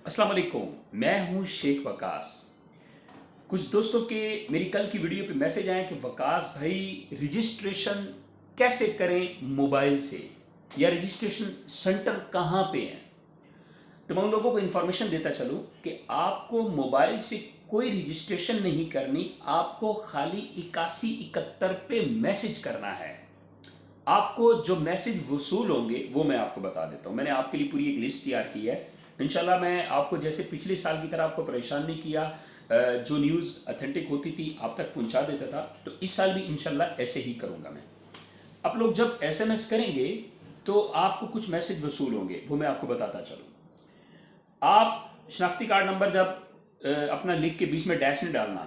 अस्सलाम वालेकुम। मैं हूं शेख वकास। कुछ दोस्तों के मेरी कल की वीडियो पे मैसेज आया कि वकास भाई रजिस्ट्रेशन कैसे करें मोबाइल से, या रजिस्ट्रेशन सेंटर कहाँ पे हैं। तो मैं उन लोगों को इन्फॉर्मेशन देता चलूं कि आपको मोबाइल से कोई रजिस्ट्रेशन नहीं करनी, आपको खाली 8171 पे मैसेज करना है। आपको जो मैसेज वसूल होंगे वो मैं आपको बता देता हूँ। मैंने आपके लिए पूरी एक लिस्ट तैयार की है। इंशाल्लाह मैं आपको जैसे पिछले साल की तरह आपको परेशान नहीं किया, जो न्यूज़ ऑथेंटिक होती थी आप तक पहुंचा देता था, तो इस साल भी इंशाल्लाह ऐसे ही करूंगा मैं। आप लोग जब एसएमएस करेंगे तो आपको कुछ मैसेज वसूल होंगे, वो मैं आपको बताता चलूँ। आप शनाख्ती कार्ड नंबर जब अपना लिख के बीच में डैश नहीं डालना,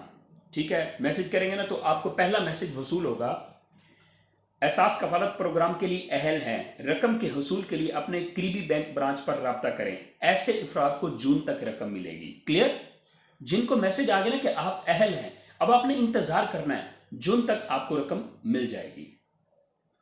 ठीक है। मैसेज करेंगे ना तो आपको पहला मैसेज वसूल होगा, एहसास कफालत प्रोग्राम के लिए अहल हैं, रकम के हसूल के लिए अपने करीबी बैंक ब्रांच पर राब्ता करें। ऐसे अफराद को जून तक रकम मिलेगी। क्लियर? जिनको मैसेज आ गया ना कि आप अहल हैं, अब आपने इंतजार करना है, जून तक आपको रकम मिल जाएगी।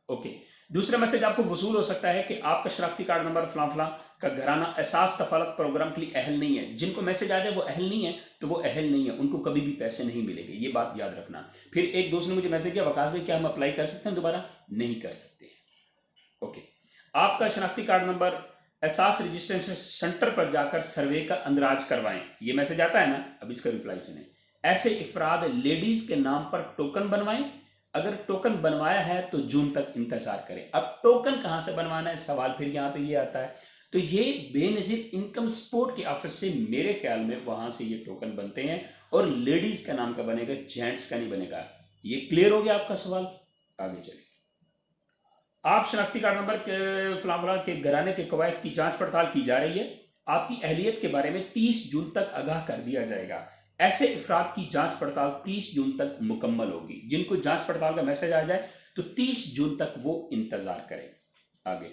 ओके। दूसरा मैसेज आपको वसूल हो सकता है कि आपका शनाख्ती कार्ड नंबर फलां फलां का घराना एहसास कफालत प्रोग्राम के लिए अहल नहीं है। जिनको मैसेज आ जाए वो अहल नहीं है, तो वो अहल नहीं है, उनको कभी भी पैसे नहीं मिलेंगे, ये बात याद रखना। फिर एक दोस्त ने मुझे मैसेज किया, वकास भाई क्या हम अप्लाई कर सकते हैं दोबारा? नहीं कर सकते। ओके। आपका शनाख्ती कार्ड नंबर एहसास रजिस्ट्रेशन सेंटर पर जाकर सर्वे का अंदराज करवाएं। ये मैसेज आता है ना, अब इसका रिप्लाई सुने। ऐसे इफराद लेडीज के नाम पर टोकन बनवाएं। अगर टोकन बनवाया है तो जून तक इंतजार करें। अब टोकन कहां से बनवाना है, सवाल फिर यहां पे ये आता है। तो ये बेनजीर इनकम सपोर्ट के ऑफिस से मेरे ख्याल में वहां से ये टोकन बनते हैं, और लेडीज का नाम का बनेगा, जेंट्स का नहीं बनेगा। ये क्लियर हो गया आपका सवाल? आगे चलिए। आप शनाख्ती कार्ड नंबर के फलां फलां के घराने के कवायद की जांच पड़ताल की जा रही है। आपकी अहलियत के बारे में 30 जून तक आगाह कर दिया जाएगा। ऐसे अफराद की जांच पड़ताल 30 जून तक मुकम्मल होगी। जिनको जांच पड़ताल का मैसेज आ जाए तो 30 जून तक वो इंतजार करें। आगे।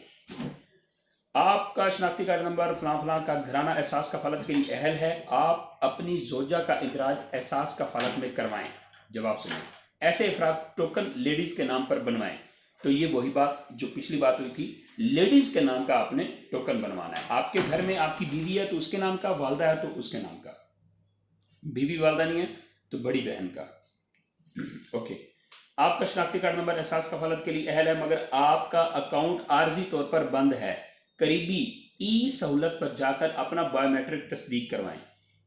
आपका शनाख्ती कार्ड नंबर फलां फलां का घराना एहसास कफालत के लिए अहल है। आप अपनी जोजा का इंदराज एहसास कफालत में करवाएं। जवाब सुनिए। ऐसे अफराद टोकन लेडीज के नाम पर बनवाएं। तो ये वही बात जो पिछली बात हुई थी, लेडीज के नाम का आपने टोकन बनवाना है। आपके घर में आपकी बीवी है तो उसके नाम का, वालदा है तो उसके नाम का, बीवी वालदा नहीं है तो बड़ी बहन का। ओके। आपका शनाख्ती कार्ड नंबर एहसास कफालत के लिए अहल है, मगर आपका अकाउंट आर्जी तौर पर बंद है। करीबी ई सहूलत पर जाकर अपना बायोमेट्रिक तस्दीक करवाएं।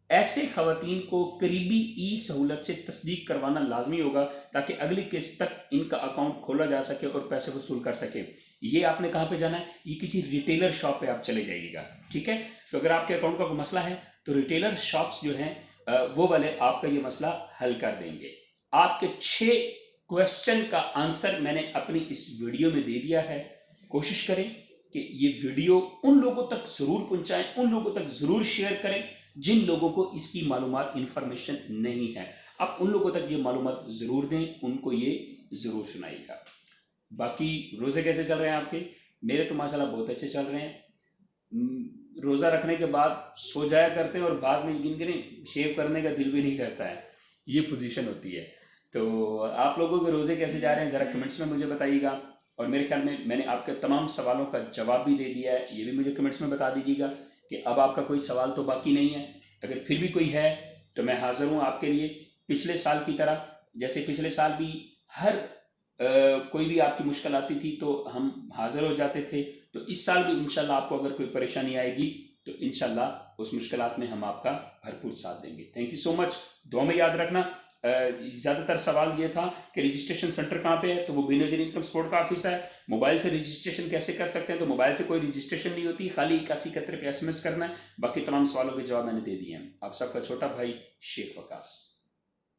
ऐसे खवातीन को करीबी ई सहूलत से तस्दीक करवाना लाजमी होगा, ताकि अगली किस्त तक इनका अकाउंट खोला जा सके और पैसे वसूल कर सके। ये आपने कहाँ पे जाना है? ये किसी रिटेलर शॉप पे आप चले जाइएगा, ठीक है। तो अगर आपके अकाउंट का कोई मसला है तो रिटेलर शॉप्स जो हैं वो वाले आपका ये मसला हल कर देंगे। आपके 6 क्वेश्चन का आंसर मैंने अपनी इस वीडियो में दे दिया है। कोशिश करें कि ये वीडियो उन लोगों तक जरूर पहुंचाएं, उन लोगों तक जरूर शेयर करें जिन लोगों को इसकी मालूमात इन्फॉर्मेशन नहीं है। आप उन लोगों तक ये मालूमात जरूर दें, उनको ये जरूर सुनाइएगा। बाकी रोजे कैसे चल रहे हैं आपके? मेरे तो माशाल्लाह बहुत अच्छे चल रहे हैं। रोजा रखने के बाद सो जाया करते हैं और बाद में गिन गिने शेव करने का दिल भी नहीं करता है, ये पोजीशन होती है। तो आप लोगों के रोजे कैसे जा रहे हैं, जरा कमेंट्स में मुझे बताइएगा। और मेरे ख्याल में मैंने आपके तमाम सवालों का जवाब भी दे दिया है, ये भी मुझे कमेंट्स में बता दीजिएगा कि अब आपका कोई सवाल तो बाकी नहीं है। अगर फिर भी कोई है तो मैं हाजिर हूँ आपके लिए, पिछले साल की तरह। जैसे पिछले साल भी हर कोई भी आपकी मुश्किल आती थी तो हम हाजिर हो जाते थे, तो इस साल भी इंशाल्लाह आपको अगर कोई परेशानी आएगी तो इंशाल्लाह उस मुश्किलात में हम आपका भरपूर साथ देंगे। Thank you so much. दुआ में याद रखना। ज़्यादातर सवाल ये था कि रजिस्ट्रेशन सेंटर कहाँ पे है, तो वो बेनजीर इनकम सपोर्ट का ऑफिस है। मोबाइल से रजिस्ट्रेशन कैसे कर सकते हैं, तो मोबाइल से कोई रजिस्ट्रेशन नहीं होती, खाली 8171 पे SMS करना है। बाकी तमाम सवालों के जवाब मैंने दे दिए हैं। आप सबका छोटा भाई शेख वकास।